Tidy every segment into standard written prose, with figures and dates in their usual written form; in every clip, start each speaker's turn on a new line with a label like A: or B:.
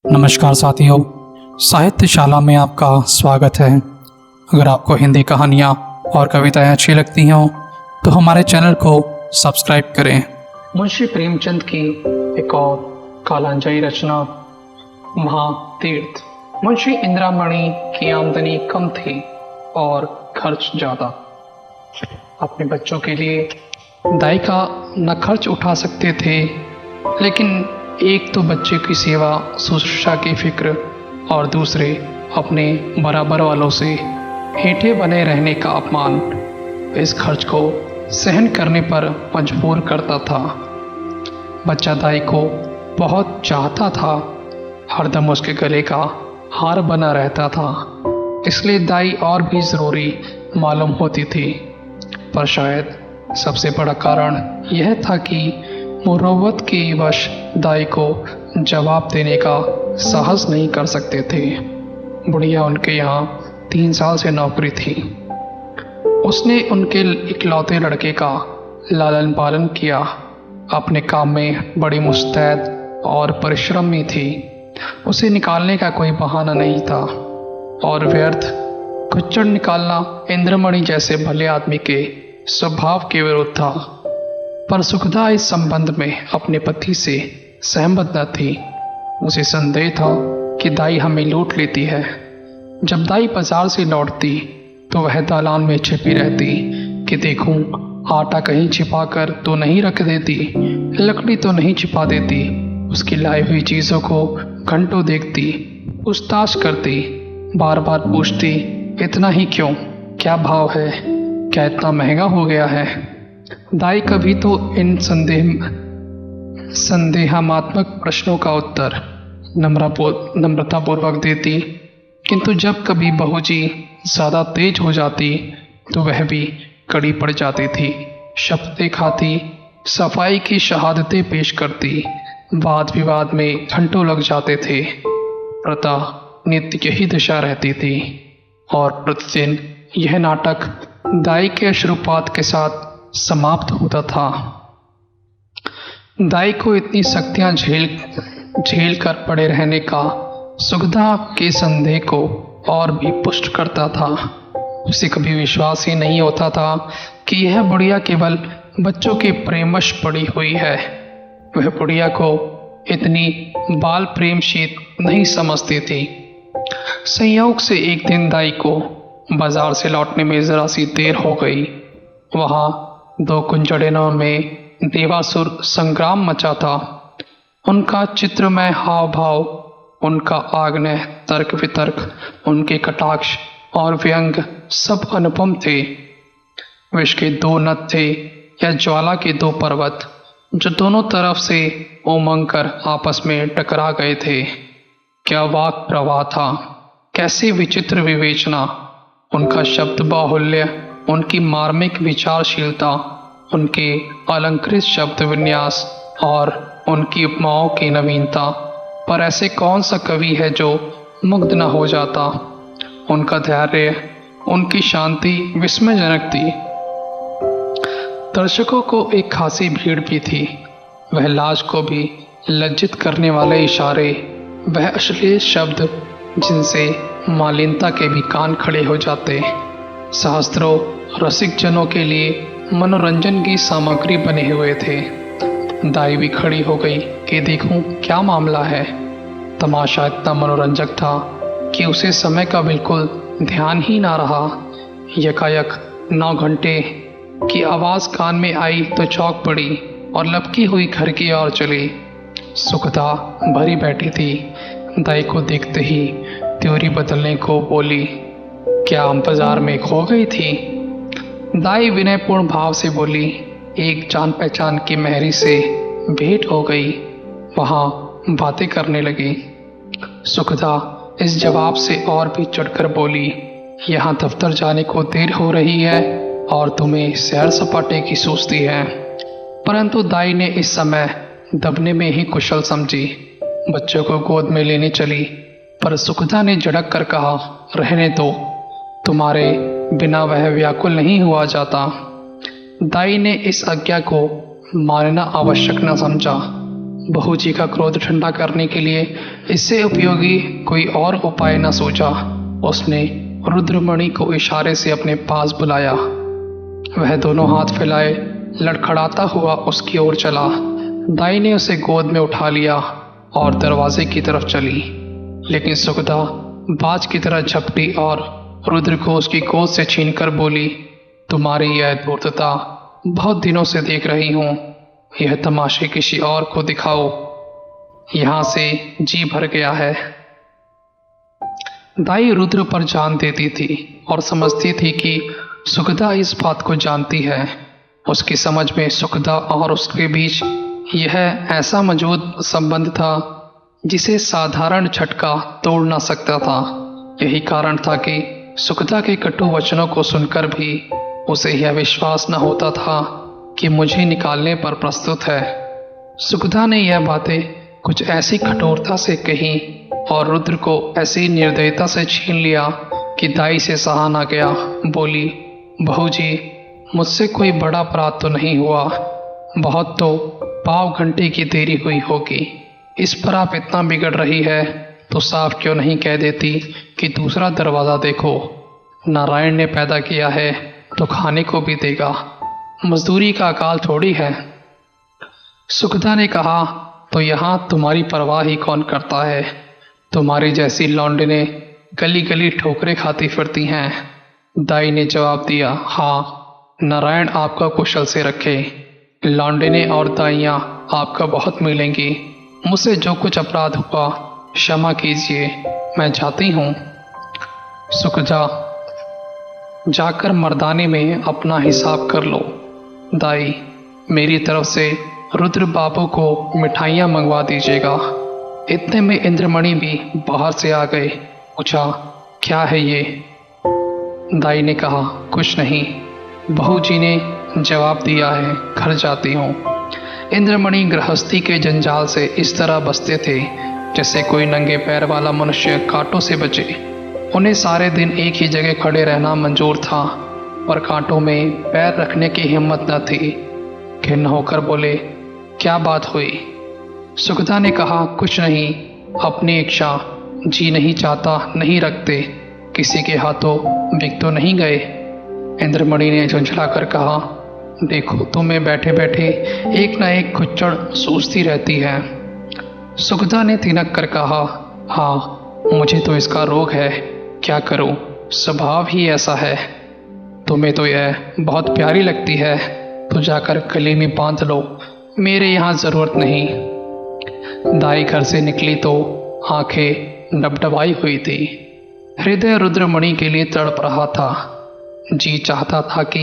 A: नमस्कार साथियों, साहित्यशाला में आपका स्वागत है। अगर आपको हिंदी कहानियाँ और कविताएं अच्छी लगती हों तो हमारे चैनल को सब्सक्राइब करें।
B: मुंशी प्रेमचंद की एक और कालांजयी रचना महातीर्थ। मुंशी इंदिरामणि की आमदनी कम थी और खर्च ज़्यादा। अपने बच्चों के लिए दाई का न खर्च उठा सकते थे, लेकिन एक तो बच्चे की सेवा शुश्रूषा की फिक्र और दूसरे अपने बराबर वालों से हेठे बने रहने का अपमान इस खर्च को सहन करने पर मजबूर करता था। बच्चा दाई को बहुत चाहता था, हरदम उसके गले का हार बना रहता था, इसलिए दाई और भी ज़रूरी मालूम होती थी। पर शायद सबसे बड़ा कारण यह था कि मुरव्वत के वश दाई को जवाब देने का साहस नहीं कर सकते थे। बुढ़िया उनके यहाँ 3 साल से नौकरी थी। उसने उनके इकलौते लड़के का लालन पालन किया। अपने काम में बड़ी मुस्तैद और परिश्रमी थी। उसे निकालने का कोई बहाना नहीं था और व्यर्थ कुचड़ निकालना इंद्रमणि जैसे भले आदमी के स्वभाव के विरुद्ध था। पर सुखदा इस संबंध में अपने पति से सहमत न थी। उसे संदेह था कि दाई हमें लूट लेती है। जब दाई बाजार से लौटती तो वह दालान में छिपी रहती कि देखूं आटा कहीं छिपा कर तो नहीं रख देती, लकड़ी तो नहीं छिपा देती। उसकी लाई हुई चीज़ों को घंटों देखती, पूछताछ करती, बार बार पूछती, इतना ही क्यों, क्या भाव है, क्या इतना महंगा हो गया है। दाई कभी तो इन संदेहात्मक प्रश्नों का उत्तर नम्रतापूर्वक देती, किंतु जब कभी बहू जी ज़्यादा तेज हो जाती तो वह भी कड़ी पड़ जाती थी। शपथें खाती, सफाई की शहादतें पेश करती, वाद विवाद में घंटों लग जाते थे। प्रता नित्य यही दशा रहती थी और प्रतिदिन यह नाटक दाई के अश्रुपात के साथ समाप्त होता था। दाई को इतनी सख्तियां झेल कर पड़े रहने का सुखदा के संदेह को और भी पुष्ट करता था। उसे कभी विश्वास ही नहीं होता था कि यह बुढ़िया केवल बच्चों के प्रेमवश पड़ी हुई है। वह बुढ़िया को इतनी बाल प्रेमशीत नहीं समझती थी। संयोग से एक दिन दाई को बाजार से लौटने में जरा सी देर हो गई। वहाँ 2 कुंजड़िनों में देवासुर संग्राम मचा था। उनका चित्रमय हाव भाव, उनका आग्नेय तर्क वितर्क, उनके कटाक्ष और व्यंग सब अनुपम थे। विष के 2 नद थे या ज्वाला के 2 पर्वत जो दोनों तरफ से उमंग कर आपस में टकरा गए थे। क्या वाक प्रवाह था, कैसी विचित्र विवेचना, उनका शब्द बाहुल्य, उनकी मार्मिक विचारशीलता, उनके अलंकृत शब्द विन्यास और उनकी उपमाओं की नवीनता पर ऐसे कौन सा कवि है जो मुग्ध न हो जाता। उनका धैर्य, उनकी शांति विस्मयजनक थी। दर्शकों को एक खासी भीड़ भी थी। वह लाज को भी लज्जित करने वाले इशारे, वह अश्लील शब्द जिनसे मालिनता के भी कान खड़े हो जाते, सहस्त्रों रसिक जनों के लिए मनोरंजन की सामग्री बने हुए थे। दाई भी खड़ी हो गई कि देखूं क्या मामला है। तमाशा इतना मनोरंजक था कि उसे समय का बिल्कुल ध्यान ही ना रहा। यकायक 9 घंटे की आवाज़ कान में आई तो चौंक पड़ी और लपकी हुई घर की ओर चली। सुखदा भरी बैठी थी। दाई को देखते ही त्योरी बदलने को बोली, क्या हम बाजार में खो गई थी। दाई विनयपूर्ण भाव से बोली, एक जान पहचान की मेहरी से भेंट हो गई, वहाँ बातें करने लगी। सुखदा इस जवाब से और भी चढ़कर बोली, यहाँ दफ्तर जाने को देर हो रही है और तुम्हें सैर सपाटे की सोचती है। परंतु दाई ने इस समय दबने में ही कुशल समझी। बच्चों को गोद में लेने चली, पर सुखदा ने झड़क कर कहा, रहने दो, तुम्हारे बिना वह व्याकुल नहीं हुआ जाता। दाई ने इस आज्ञा को मानना आवश्यक न समझा। बहू जी का क्रोध ठंडा करने के लिए इससे उपयोगी कोई और उपाय न सोचा। उसने रुद्रमणि को इशारे से अपने पास बुलाया। वह दोनों हाथ फैलाए लड़खड़ाता हुआ उसकी ओर चला। दाई ने उसे गोद में उठा लिया और दरवाजे की तरफ चली, लेकिन सुखदा बाज की तरह झपटी और रुद्र को उसकी गोद से छीनकर बोली, तुम्हारी यह धूर्तता बहुत दिनों से देख रही हूं। यह तमाशे किसी और को दिखाओ, यहां से जी भर गया है। दाई रुद्र पर जान देती थी और समझती थी कि सुखदा इस बात को जानती है। उसकी समझ में सुखदा और उसके बीच यह ऐसा मौजूद संबंध था जिसे साधारण झटका तोड़ ना सकता था। यही कारण था कि सुखदा के कटु वचनों को सुनकर भी उसे यह विश्वास न होता था कि मुझे निकालने पर प्रस्तुत है। सुखदा ने यह बातें कुछ ऐसी कठोरता से कही और रुद्र को ऐसी निर्दयता से छीन लिया कि दाई से सहा न गया। बोली, बहू जी, मुझसे कोई बड़ा अपराध तो नहीं हुआ, बहुत तो पाव घंटे की देरी हुई होगी। इस पर आप इतना बिगड़ रही है तो साफ क्यों नहीं कह देती कि दूसरा दरवाज़ा देखो। नारायण ने पैदा किया है तो खाने को भी देगा, मजदूरी का अकाल थोड़ी है। सुखदा ने कहा, तो यहाँ तुम्हारी परवाह ही कौन करता है? तुम्हारी जैसी लौंडने गली गली ठोकरें खाती फिरती हैं। दाई ने जवाब दिया, हाँ, नारायण आपका कुशल से रखे। लौंडने और दाइयाँ आपका बहुत मिलेंगी। मुझसे जो कुछ अपराध हुआ क्षमा कीजिए, मैं जाती हूँ। सुखदा, जाकर मर्दाने में अपना हिसाब कर लो। दाई, मेरी तरफ से रुद्र बाबू को मिठाइयाँ मंगवा दीजिएगा। इतने में इंद्रमणि भी बाहर से आ गए। पूछा, क्या है ये? दाई ने कहा, कुछ नहीं, बहू जी ने जवाब दिया है, घर जाती हूँ। इंद्रमणि गृहस्थी के जंजाल से इस तरह बसते थे जैसे कोई नंगे पैर वाला मनुष्य कांटों से बचे। उन्हें सारे दिन एक ही जगह खड़े रहना मंजूर था, पर कांटों में पैर रखने की हिम्मत न थी। खिन्न होकर बोले, क्या बात हुई? सुखदा ने कहा, कुछ नहीं, अपनी इच्छा जी नहीं चाहता नहीं रखते, किसी के हाथों बिक तो नहीं गए। इंद्रमणि ने झुंझला कर कहा, देखो तुम्हें बैठे बैठे एक न एक खुच्चड़ सूझती रहती है। सुखदा ने तिनक कर कहा, हाँ, मुझे तो इसका रोग है, क्या करूं, स्वभाव ही ऐसा है। तुम्हें तो यह बहुत प्यारी लगती है तो जाकर गले में बांध लो, मेरे यहाँ ज़रूरत नहीं। दाई घर से निकली तो आंखें डबडबाई हुई थी। हृदय रुद्रमणि के लिए तड़प रहा था। जी चाहता था कि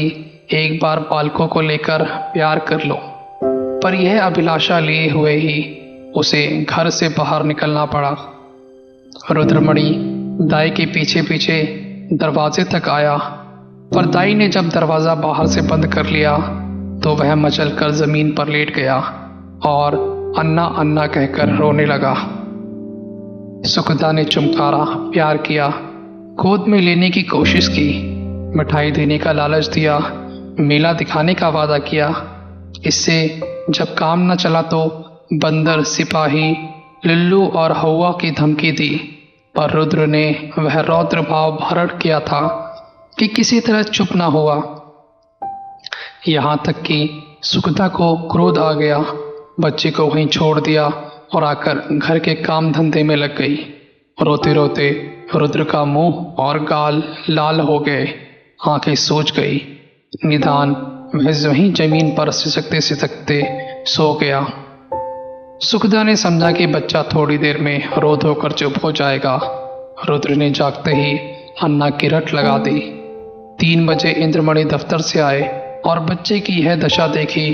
B: एक बार बालकों को लेकर प्यार कर लो, पर यह अभिलाषा लिए हुए ही उसे घर से बाहर निकलना पड़ा। रुद्रमणि दाई के पीछे पीछे दरवाजे तक आया, पर दाई ने जब दरवाज़ा बाहर से बंद कर लिया तो वह मचल कर जमीन पर लेट गया और अन्ना अन्ना कहकर रोने लगा। सुखदा ने चुमकारा, प्यार किया, गोद में लेने की कोशिश की, मिठाई देने का लालच दिया, मेला दिखाने का वादा किया। इससे जब काम न चला तो बंदर, सिपाही, लिल्लू और हवा की धमकी दी, पर रुद्र ने वह रौद्र भाव धारण किया था कि किसी तरह चुप ना हुआ। यहाँ तक कि सुखदा को क्रोध आ गया, बच्चे को वहीं छोड़ दिया और आकर घर के काम धंधे में लग गई। रोते रोते रुद्र का मुंह और गाल लाल हो गए, आंखें सूज गई। निदान वह वहीं जमीन पर सिसकते सिसकते सो गया। सुखदा ने समझा कि बच्चा थोड़ी देर में रो धोकर चुप हो जाएगा। रुद्र ने जागते ही अन्ना की रट लगा दी। 3 बजे इंद्रमणि दफ्तर से आए और बच्चे की यह दशा देखी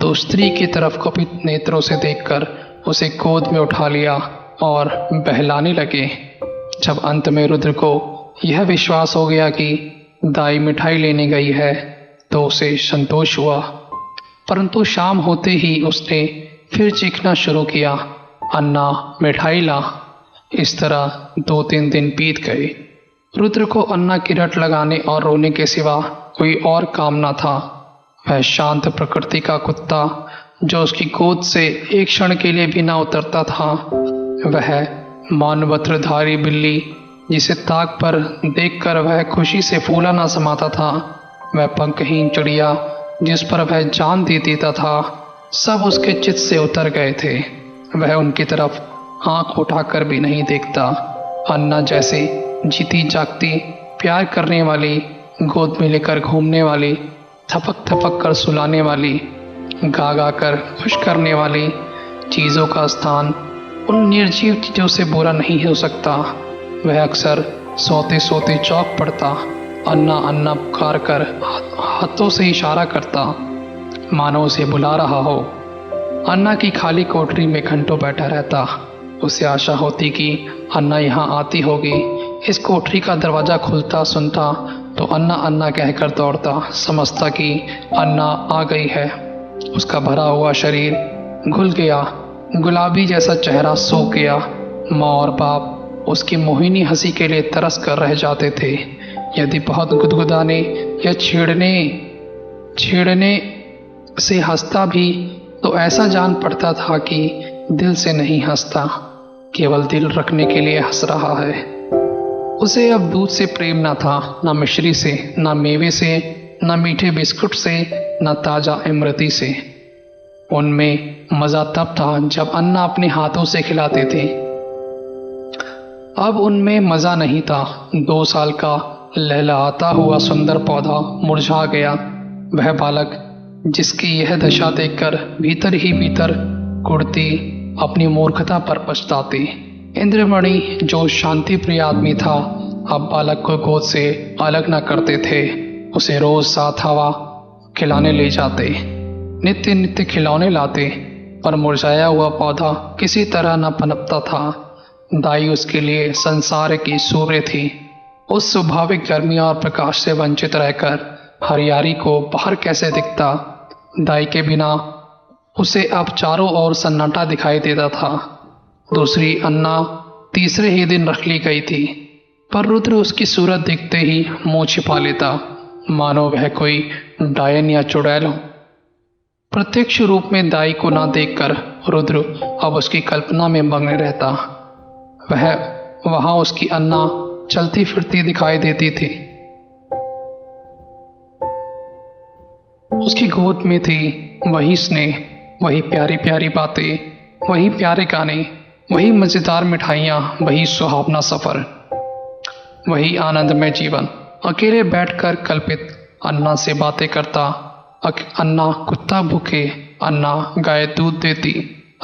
B: तो स्त्री की तरफ कुपित नेत्रों से देखकर उसे गोद में उठा लिया और बहलाने लगे। जब अंत में रुद्र को यह विश्वास हो गया कि दाई मिठाई लेने गई है तो उसे संतोष हुआ, परंतु शाम होते ही उसने फिर चीखना शुरू किया, अन्ना मिठाई ला। इस तरह 2-3 दिन बीत गए। रुद्र को अन्ना की रट लगाने और रोने के सिवा कोई और काम न था। वह शांत प्रकृति का कुत्ता जो उसकी गोद से एक क्षण के लिए भी ना उतरता था। वह मानवत्रधारी बिल्ली जिसे ताक पर देखकर वह खुशी से फूला ना समाता था, वह पंखहीन चिड़िया जिस पर वह जान दे देता था, सब उसके चित्त से उतर गए थे। वह उनकी तरफ आंख उठाकर भी नहीं देखता। अन्ना जैसे जीती जागती, प्यार करने वाली, गोद में लेकर घूमने वाली, थपक थपक कर सुलाने वाली, गा गा कर खुश करने वाली चीज़ों का स्थान उन निर्जीव चीज़ों से बुरा नहीं हो सकता। वह अक्सर सोते सोते चौंक पड़ता, अन्ना अन्ना पुकार कर हाथों से इशारा करता, मानो उसे बुला रहा हो। अन्ना की खाली कोठरी में घंटों बैठा रहता। उसे आशा होती कि अन्ना यहाँ आती होगी। इस कोठरी का दरवाज़ा खुलता सुनता तो अन्ना अन्ना कहकर दौड़ता, समझता कि अन्ना आ गई है। उसका भरा हुआ शरीर घुल गया, गुलाबी जैसा चेहरा सूख गया। माँ और बाप उसकी मोहिनी हंसी के लिए तरस कर रह जाते थे। यदि बहुत गुदगुदाने या छेड़ने से हंसता भी तो ऐसा जान पड़ता था कि दिल से नहीं हंसता, केवल दिल रखने के लिए हंस रहा है। उसे अब दूध से प्रेम न था, न मिश्री से, न मेवे से, न मीठे बिस्कुट से, न ताज़ा इमरती से। उनमें मज़ा तब था जब अन्ना अपने हाथों से खिलाते थे। अब उनमें मज़ा नहीं था। 2 साल का लहलहाता हुआ सुंदर पौधा मुरझा गया। वह बालक जिसकी यह दशा देखकर भीतर ही भीतर कुढ़ती अपनी मूर्खता पर पछताती। इंद्रमणि जो शांति प्रिय आदमी था, अब बालक को गोद से अलग न करते थे। उसे रोज साथ हवा खिलाने ले जाते, नित्य नित्य खिलौने लाते, पर मुरझाया हुआ पौधा किसी तरह न पनपता था। दाई उसके लिए संसार की सूर्य थी। उस स्वाभाविक गर्मी और प्रकाश से वंचित रहकर हरियाली को बाहर कैसे दिखता। दाई के बिना उसे अब चारों ओर सन्नाटा दिखाई देता था। दूसरी अन्ना तीसरे ही दिन रख ली गई थी, पर रुद्र उसकी सूरत दिखते ही मुंह छिपा लेता, मानो वह कोई डायन या चुड़ैल हो। प्रत्यक्ष रूप में दाई को न देखकर रुद्र अब उसकी कल्पना में मग्न रहता। वह वहां उसकी अन्ना चलती फिरती दिखाई देती थी। उसकी गोद में थी वही स्नेह, वही प्यारी प्यारी बातें, वही प्यारे गाने, वही मज़ेदार मिठाइयाँ, वही सुहावना सफ़र, वही आनंदमय जीवन। अकेले बैठकर कल्पित अन्ना से बातें करता। अन्ना कुत्ता भूखे, अन्ना गाय दूध देती,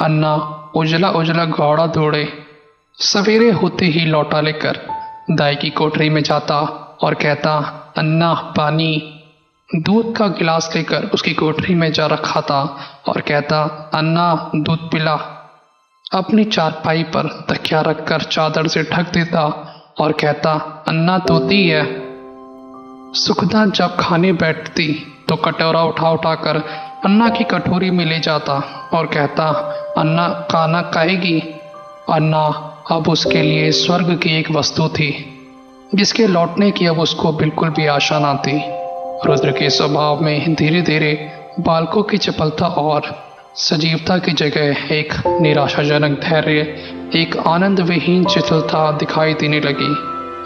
B: अन्ना उजला उजला घोड़ा दौड़े। सवेरे होते ही लौटा लेकर दाई की कोठरी में जाता और कहता, अन्ना पानी। दूध का गिलास लेकर उसकी कोठरी में जा रखा था और कहता, अन्ना दूध पिला। अपनी चारपाई पर तकिया रखकर चादर से ढक देता और कहता, अन्ना तोती है। सुखदा जब खाने बैठती तो कटोरा उठा उठाकर अन्ना की कटोरी में ले जाता और कहता, अन्ना खाना खाएगी। अन्ना अब उसके लिए स्वर्ग की एक वस्तु थी, जिसके लौटने की अब उसको बिल्कुल भी आशा न थी। रुद्र के स्वभाव में धीरे धीरे बालकों की चपलता और सजीवता की जगह एक निराशाजनक धैर्य, एक आनंद विहीन शिथिलता दिखाई देने लगी।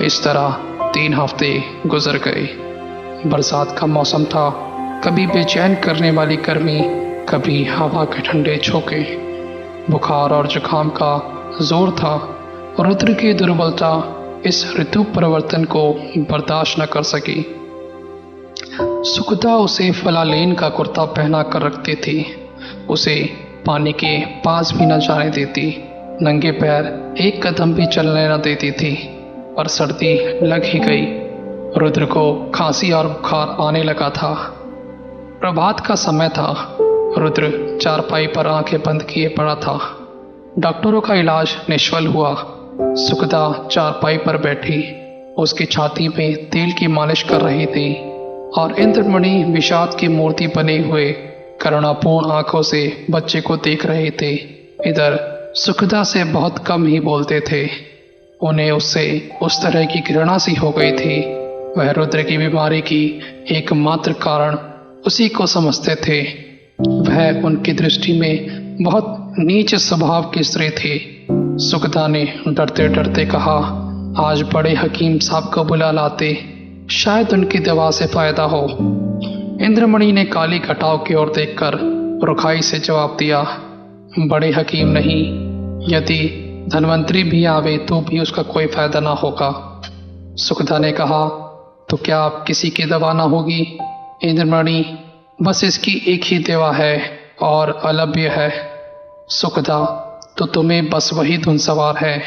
B: इस तरह 3 हफ्ते गुजर गए। बरसात का मौसम था। कभी बेचैन करने वाली गर्मी, कभी हवा के ठंडे झोंके। बुखार और जुकाम का जोर था। रुद्र की दुर्बलता इस ऋतु परिवर्तन को बर्दाश्त न कर सकी। सुखदा उसे फलालेन का कुर्ता पहना कर रखती थी। उसे पानी के पास भी न जाने देती। नंगे पैर एक कदम भी चलने न देती थी। पर सर्दी लग ही गई। रुद्र को खांसी और बुखार आने लगा था। प्रभात का समय था। रुद्र चारपाई पर आंखें बंद किए पड़ा था। डॉक्टरों का इलाज निष्फल हुआ। सुखदा चारपाई पर बैठी उसकी छाती में तेल की मालिश कर रही थी और इंद्रमणि विषाद की मूर्ति बने हुए करुणापूर्ण आंखों से बच्चे को देख रहे थे। इधर सुखदा से बहुत कम ही बोलते थे। उन्हें उससे उस तरह की घृणा सी हो गई थी। वह रुद्र की बीमारी की एकमात्र कारण उसी को समझते थे। वह उनकी दृष्टि में बहुत नीच स्वभाव की स्त्री थी। सुखदा ने डरते डरते कहा, आज बड़े हकीम साहब को बुला लाते, शायद उनकी दवा से फायदा हो। इंद्रमणि ने काली घटाओं की ओर देखकर रुखाई से जवाब दिया, बड़े हकीम नहीं, यदि धनवंतरी भी आवे तो भी उसका कोई फायदा ना होगा। सुखदा ने कहा, तो क्या आप किसी की दवा ना होगी? इंद्रमणि, बस इसकी एक ही दवा है और अलभ्य है। सुखदा, तो तुम्हें बस वही धुन सवार है,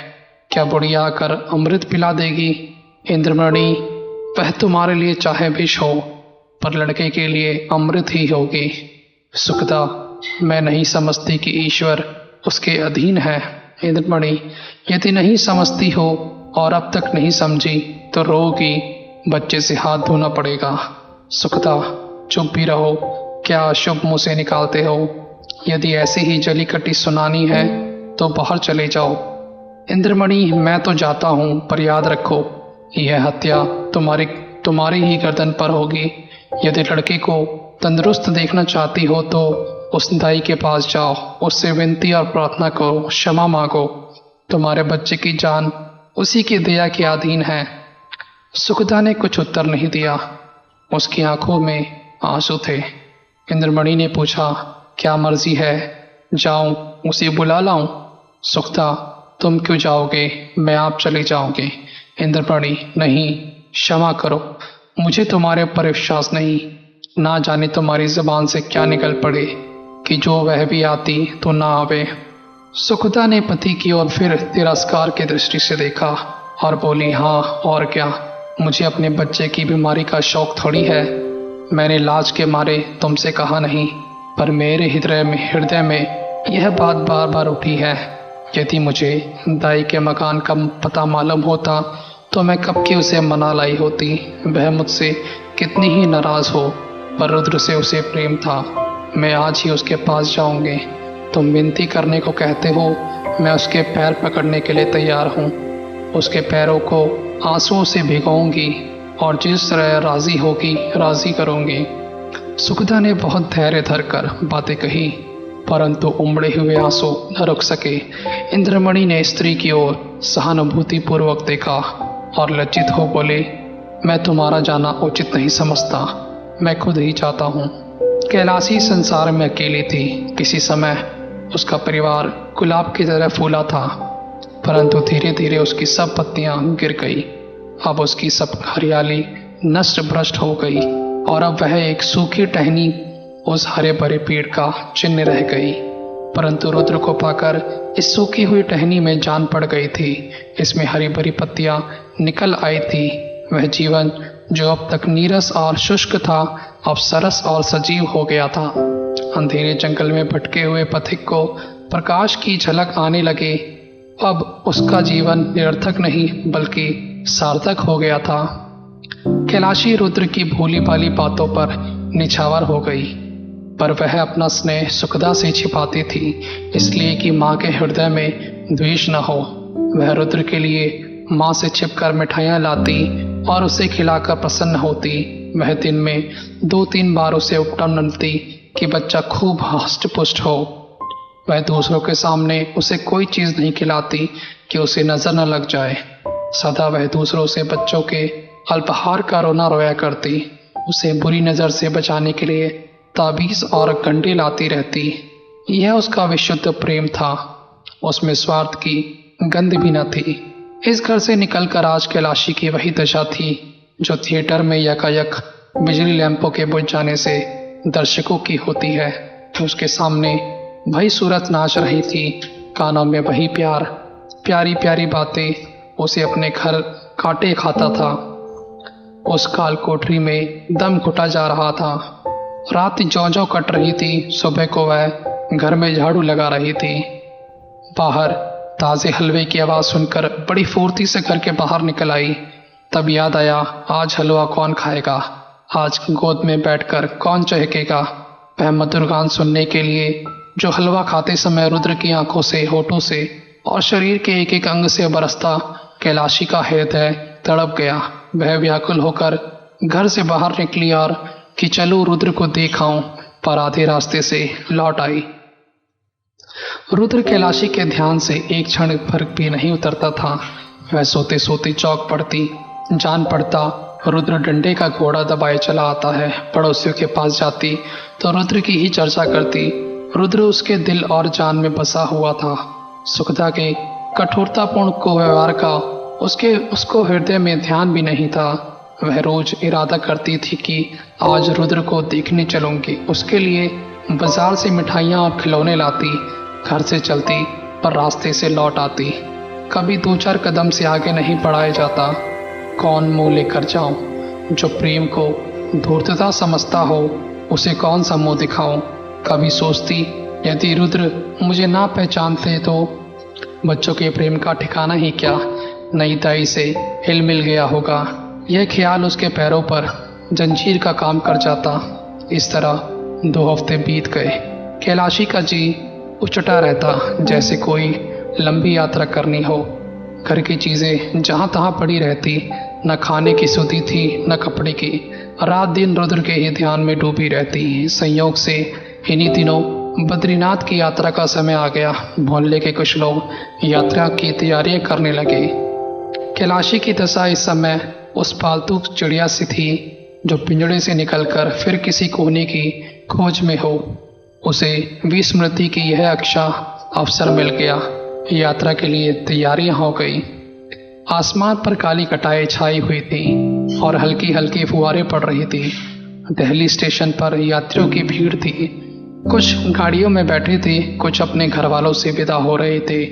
B: क्या बुढ़िया आकर अमृत पिला देगी? इंद्रमणि, वह तुम्हारे लिए चाहे विष हो, पर लड़के के लिए अमृत ही होगी। सुखदा, मैं नहीं समझती कि ईश्वर उसके अधीन है। इंद्रमणि, यदि नहीं समझती हो और अब तक नहीं समझी तो रोगी, बच्चे से हाथ धोना पड़ेगा। सुखदा, चुप भी रहो, क्या अशुभ मुँह से निकालते हो? यदि ऐसी ही जली कटी सुनानी है तो बाहर चले जाओ। इंद्रमणि, मैं तो जाता हूँ, पर याद रखो, यह हत्या तुम्हारी ही गर्दन पर होगी। यदि लड़के को तंदुरुस्त देखना चाहती हो तो उस दाई के पास जाओ, उससे विनती और प्रार्थना करो, क्षमा मांगो। तुम्हारे बच्चे की जान उसी की दया के अधीन है। सुखदा ने कुछ उत्तर नहीं दिया, उसकी आंखों में आंसू थे। इंद्रमणि ने पूछा, क्या मर्जी है, जाऊं, उसे बुला लाऊं? सुखदा, तुम क्यों जाओगे, मैं आप चले जाओगे। इंद्रमणि, नहीं, क्षमा करो, मुझे तुम्हारे ऊपर विश्वास नहीं। ना जाने तुम्हारी जुबान से क्या निकल पड़े कि जो वह भी आती तो ना आवे। सुखदा ने पति की ओर फिर तिरस्कार की दृष्टि से देखा और बोली, हाँ और क्या, मुझे अपने बच्चे की बीमारी का शौक थोड़ी है। मैंने लाज के मारे तुमसे कहा नहीं, पर मेरे हृदय में यह बात बार बार उठी है। यदि मुझे दाई के मकान का पता मालूम होता तो मैं कब की उसे मना लाई होती। वह मुझसे कितनी ही नाराज़ हो, पर रुद्र से उसे प्रेम था। मैं आज ही उसके पास जाऊंगी। तुम विनती करने को कहते हो, मैं उसके पैर पकड़ने के लिए तैयार हूँ। उसके पैरों को आंसुओं से भिगोऊंगी और जिस तरह राज़ी होगी राज़ी करूँगी। सुखदा ने बहुत धैर्य धरकर बातें कही, परंतु उमड़े हुए आंसू न रुक सके। इंद्रमणि ने स्त्री की ओर सहानुभूतिपूर्वक देखा और लज्जित हो बोले, मैं तुम्हारा जाना उचित नहीं समझता, मैं खुद ही चाहता हूँ। कैलाशी संसार में अकेली थी। किसी समय उसका परिवार गुलाब की तरह फूला था, परंतु धीरे धीरे उसकी सब पत्तियां गिर गई। अब उसकी सब हरियाली नष्ट भ्रष्ट हो गई और अब वह एक सूखी टहनी उस हरे भरे पेड़ का चिन्ह रह गई। परंतु रुद्र को पाकर इस सूखी हुई टहनी में जान पड़ गई थी। इसमें हरी भरी पत्तियां निकल आई थी। वह जीवन जो अब तक नीरस और शुष्क था, अब सरस और सजीव हो गया था। अंधेरे जंगल में भटके हुए पथिक को प्रकाश की झलक आने लगे। अब उसका जीवन निरर्थक नहीं बल्कि सार्थक हो गया था। कैलाशी रुद्र की भोली भाली बातों पर निछावर हो गई, पर वह अपना स्नेह सुखदा से छिपाती थी, इसलिए कि माँ के हृदय में द्वेष न हो। वह रुद्र के लिए माँ से छिपकर मिठाइयाँ लाती और उसे खिलाकर प्रसन्न होती। वह दिन में 2-3 बार उसे उपटन मिलती कि बच्चा खूब हष्ट पुष्ट हो। वह दूसरों के सामने उसे कोई चीज़ नहीं खिलाती कि उसे नजर न लग जाए। सदा वह दूसरों से बच्चों के अल्पाहार का रोना रोया करती। उसे बुरी नज़र से बचाने के लिए ताबीज़ और गंडे लाती रहती। यह उसका विशुद्ध प्रेम था, उसमें स्वार्थ की गंध भी न थी। इस घर से निकलकर आज कैलाशी की वही दशा थी जो थिएटर में यकायक बिजली लैंपों के बुझ जाने से दर्शकों की होती है। उसके सामने वही सूरत नाच रही थी, कानों में वही प्यार, प्यारी प्यारी बातें। उसे अपने घर काटे खाता था। उस काल कोठरी में दम घुटा जा रहा था। रात ज्यों-ज्यों कट रही थी, सुबह को वह घर में झाड़ू लगा रही थी। बाहर ताज़े हलवे की आवाज़ सुनकर बड़ी फुर्ती से घर के बाहर निकल आई। तब याद आया, आज हलवा कौन खाएगा, आज गोद में बैठकर कौन चहकेगा। वह मधुर गान सुनने के लिए जो हलवा खाते समय रुद्र की आंखों से, होठों से और शरीर के एक एक अंग से बरसता, कैलाशी का हृदय तड़प गया। वह व्याकुल होकर घर से बाहर निकली और कि चलो रुद्र को देख आऊं, पर आधे रास्ते से लौट आई। रुद्र कैलाशी के ध्यान से एक क्षण भर भी नहीं उतरता था। वह सोते सोते चौंक पड़ती। जान पड़ता रुद्र डंडे का घोड़ा दबाए चला आता है। पड़ोसियों के पास जाती तो रुद्र की ही चर्चा करती। रुद्र उसके दिल और जान में बसा हुआ था। सुखदा के कठोरतापूर्ण को व्यवहार का उसको हृदय में ध्यान भी नहीं था। वह रोज इरादा करती थी कि आज रुद्र को देखने चलूंगी। उसके लिए बाजार से मिठाइयाँ और खिलौने लाती। घर से चलती पर रास्ते से लौट आती। कभी 2-4 कदम से आगे नहीं बढ़ाया जाता। कौन मुंह लेकर जाऊं? जो प्रेम को धूर्तता समझता हो उसे कौन सा मुंह दिखाऊं? कभी सोचती यदि रुद्र मुझे ना पहचानते तो बच्चों के प्रेम का ठिकाना ही क्या, नई दाई से हिल मिल गया होगा। यह ख्याल उसके पैरों पर जंजीर का काम कर जाता। इस तरह 2 हफ्ते बीत गए। कैलाशी का जी उचटा रहता जैसे कोई लंबी यात्रा करनी हो। घर की चीज़ें जहाँ तहाँ पड़ी रहती। न खाने की सुधी थी न कपड़े की। रात दिन रुद्र के ही ध्यान में डूबी रहती। संयोग से इन्हीं दिनों बद्रीनाथ की यात्रा का समय आ गया। मोहल्ले के कुछ लोग यात्रा की तैयारियां करने लगे। कैलाशी की दशा इस समय उस पालतू चिड़िया सी थी जो पिंजड़े से निकलकर फिर किसी कोने की खोज में हो। उसे विस्मृति की यह अच्छा अवसर मिल गया। यात्रा के लिए तैयारियां हो गई। आसमान पर काली कटाई छाई हुई थी और हल्की हल्की फुहारें पड़ रही थी। दिल्ली स्टेशन पर यात्रियों की भीड़ थी। कुछ गाड़ियों में बैठे थे, कुछ अपने घर वालों से विदा हो रहे थे।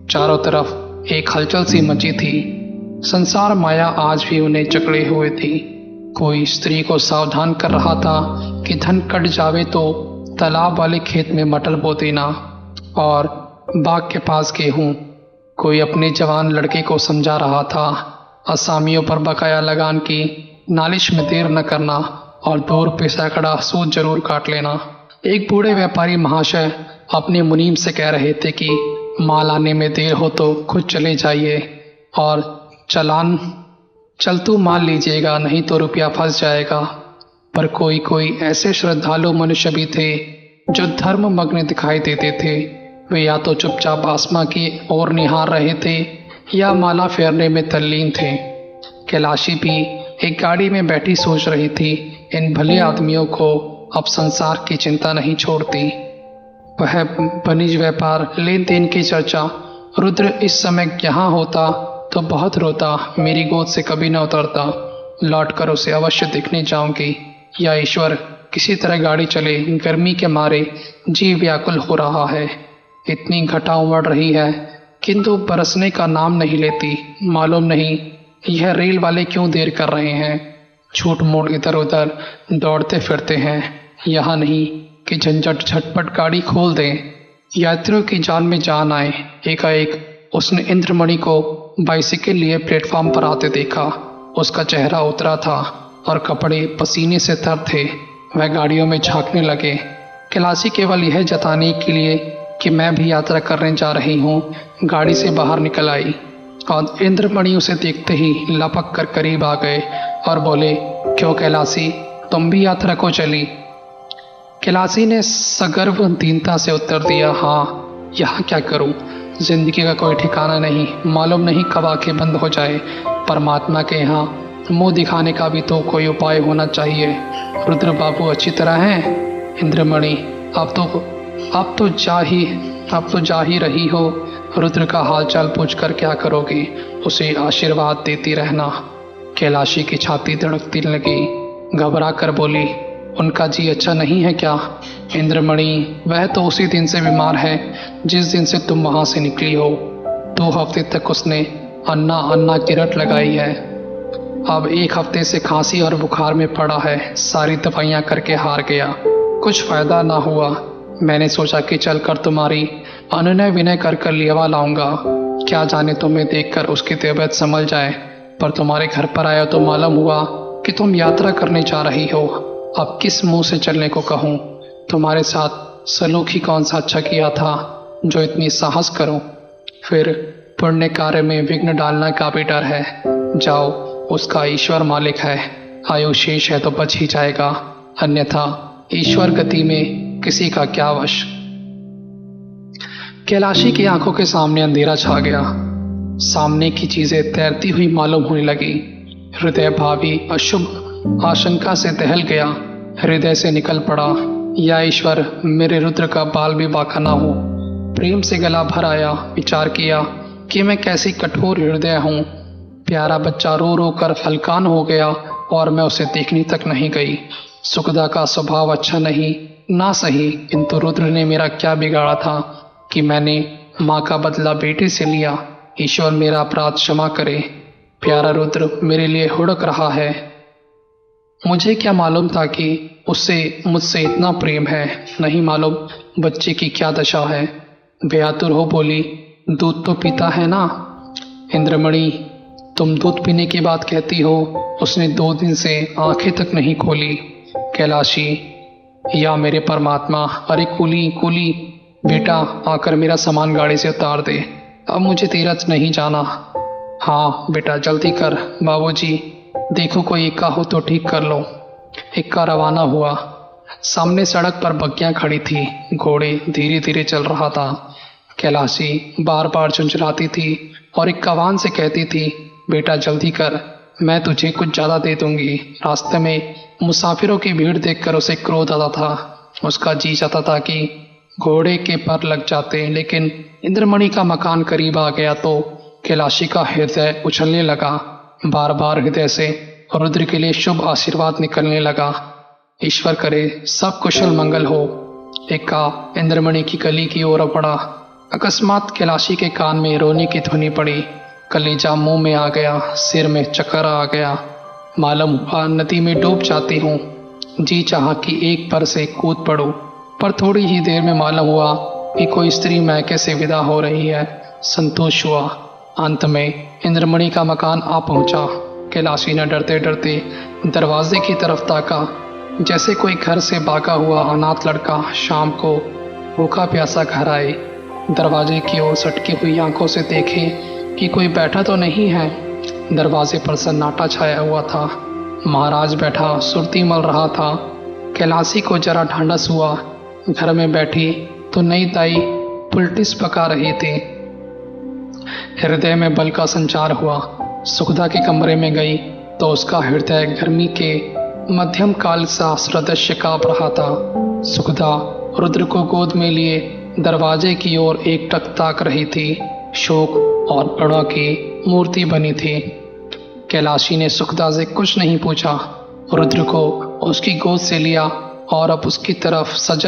B: चारों तरफ एक हलचल सी मची थी। संसार माया आज भी उन्हें जकड़े हुए थी। कोई स्त्री को सावधान कर रहा था कि धन कट जावे तो तालाब वाले खेत में मटर बो देना और बाग के पास गेहूं। कोई अपने जवान लड़के को समझा रहा था असामियों पर बकाया लगान की नालिश में देर न करना और 2 रुपये सैकड़ा सूद जरूर काट लेना। एक बूढ़े व्यापारी महाशय अपने मुनीम से कह रहे थे कि माल आने में देर हो तो खुद चले जाइए और चलतू माल लीजिएगा, नहीं तो रुपया फंस जाएगा। पर कोई ऐसे श्रद्धालु मनुष्य भी थे जो धर्म मग्न दिखाई देते थे। वे या तो चुपचाप आसमां की ओर निहार रहे थे या माला फेरने में तल्लीन थे। कैलाशी भी एक गाड़ी में बैठी सोच रही थी, इन भले आदमियों को अब संसार की चिंता नहीं छोड़ती। वह वनिज व्यापार लेन देन की चर्चा। रुद्र इस समय यहाँ होता तो बहुत रोता, मेरी गोद से कभी न उतरता। लौट कर उसे अवश्य देखने जाऊंगी। या ईश्वर किसी तरह गाड़ी चले, गर्मी के मारे जी व्याकुल हो रहा है। इतनी घटा उमड़ रही है किंतु बरसने का नाम नहीं लेती। मालूम नहीं यह रेल वाले क्यों देर कर रहे हैं। झूठ मूठ इधर उधर दौड़ते फिरते हैं। यहाँ नहीं कि झंझट झटपट गाड़ी खोल दें, यात्रियों की जान में जान आए। एकाएक उसने इंद्रमणि को बाइसिकल लिए प्लेटफॉर्म पर आते देखा। उसका चेहरा उतरा था और कपड़े पसीने से तर थे। वह गाड़ियों में झांकने लगे। कैलाशी केवल यह जताने के लिए कि मैं भी यात्रा करने जा रही हूँ गाड़ी से बाहर निकल आई और इंद्रमणि उसे देखते ही लपक कर करीब आ गए और बोले, क्यों कैलाशी, तुम भी यात्रा को चली? कैलाशी ने सगर्व दीनता से उत्तर दिया, हाँ, यहाँ क्या करूँ, जिंदगी का कोई ठिकाना नहीं, मालूम नहीं कब आंखें बंद हो जाए। परमात्मा के यहाँ मुंह दिखाने का भी तो कोई उपाय होना चाहिए। रुद्र बाबू अच्छी तरह हैं? इंद्रमणि, अब तो जा ही रही हो। रुद्र का हालचाल पूछकर क्या करोगी? उसे आशीर्वाद देती रहना। कैलाशी की छाती धड़कती लगी। घबरा कर बोली, उनका जी अच्छा नहीं है क्या? इंद्रमणि, वह तो उसी दिन से बीमार है जिस दिन से तुम वहां से निकली हो। 2 हफ्ते तक उसने अन्ना अन्ना की रट लगाई है। अब 1 हफ्ते से खांसी और बुखार में पड़ा है। सारी दवाइयाँ करके हार गया, कुछ फायदा ना हुआ। मैंने सोचा कि चलकर तुम्हारी अनुनय विनय कर लियवा लाऊंगा। क्या जाने तुम्हें देखकर उसकी तबीयत संभल जाए। पर तुम्हारे घर पर आया तो मालूम हुआ कि तुम यात्रा करने जा रही हो। अब किस मुंह से चलने को कहूँ? तुम्हारे साथ सलूक ही कौन सा अच्छा किया था जो इतनी साहस करूं? फिर पुण्य कार्य में विघ्न डालना का भी डर है। जाओ, उसका ईश्वर मालिक है। आयु शेष है तो बच ही जाएगा, अन्यथा ईश्वर गति में किसी का क्या वश। कैलाशी की आंखों के सामने अंधेरा छा गया। सामने की चीजें तैरती हुई मालूम होने लगी। हृदय भावी अशुभ आशंका से दहल गया। हृदय से निकल पड़ा, या ईश्वर मेरे रुद्र का बाल भी बांका ना हो। प्रेम से गला भर आया। विचार किया कि मैं कैसी कठोर हृदय हूँ। प्यारा बच्चा रो रो कर हलकान हो गया और मैं उसे देखने तक नहीं गई। सुखदा का स्वभाव अच्छा नहीं, ना सही, किंतु रुद्र ने मेरा क्या बिगाड़ा था कि मैंने माँ का बदला बेटे से लिया। ईश्वर मेरा अपराध क्षमा करे। प्यारा रुद्र मेरे लिए हुड़क रहा है। मुझे क्या मालूम था कि उससे मुझसे इतना प्रेम है। नहीं मालूम बच्चे की क्या दशा है। बेआतुर हो बोली, दूध तो पीता है ना। इंद्रमणि, तुम दूध पीने की बात कहती हो। उसने 2 दिन से आंखें तक नहीं खोली। कैलाशी, या मेरे परमात्मा, अरे कुली कुली, बेटा आकर मेरा सामान गाड़ी से उतार दे। अब मुझे तीरथ नहीं जाना। हाँ बेटा जल्दी कर। बाबूजी, देखो कोई इक्का हो तो ठीक कर लो। इक्का रवाना हुआ। सामने सड़क पर बग्गियां खड़ी थी। घोड़े धीरे धीरे चल रहा था। कैलाशी बार बार झुंझलाती थी और इक्कावान से कहती थी, बेटा जल्दी कर, मैं तुझे कुछ ज़्यादा दे दूंगी। रास्ते में मुसाफिरों की भीड़ देखकर उसे क्रोध आता था। उसका जी चाहता था कि घोड़े के पर लग जाते, लेकिन इंद्रमणि का मकान करीब आ गया तो कैलाशी का हृदय उछलने लगा। बार बार हृदय से रुद्र के लिए शुभ आशीर्वाद निकलने लगा। ईश्वर करे सब कुशल मंगल हो। इक्का इंद्रमणि की गली की ओर बढ़ा। अकस्मात कैलाशी के कान में रोने की ध्वनि पड़ी। कलेजा मुंह में आ गया, सिर में चक्कर आ गया। मालूम हुआ नदी में डूब जाती हूँ। जी चाहा कि एक पर से कूद पड़ूं, पर थोड़ी ही देर में मालूम हुआ कि कोई स्त्री मैके से विदा हो रही है। संतोष हुआ। अंत में इंद्रमणि का मकान आ पहुंचा। कैलाशी ने डरते डरते दरवाजे की तरफ ताका, जैसे कोई घर से भागा हुआ अनाथ लड़का शाम को भूखा प्यासा घर आए। दरवाजे की ओर सटकी हुई आंखों से देखे कि कोई बैठा तो नहीं है। दरवाजे पर सन्नाटा छाया हुआ था। महाराज बैठा सुरती मल रहा था। कैलाशी को जरा ढांढस हुआ। घर में बैठी तो नई ताई पुलटिस पका रही थी। हृदय में बल का संचार हुआ। सुखदा के कमरे में गई तो उसका हृदय गर्मी के मध्यम काल सा सदृश्य काँप रहा था। सुखदा रुद्र को गोद में लिए दरवाजे की ओर एकटक ताक रही थी। शोक और प्रणव की मूर्ति बनी थी। कैलाशी ने सुखदा से कुछ नहीं पूछा। रुद्र को उसकी गोद से लिया और अब उसकी तरफ सजल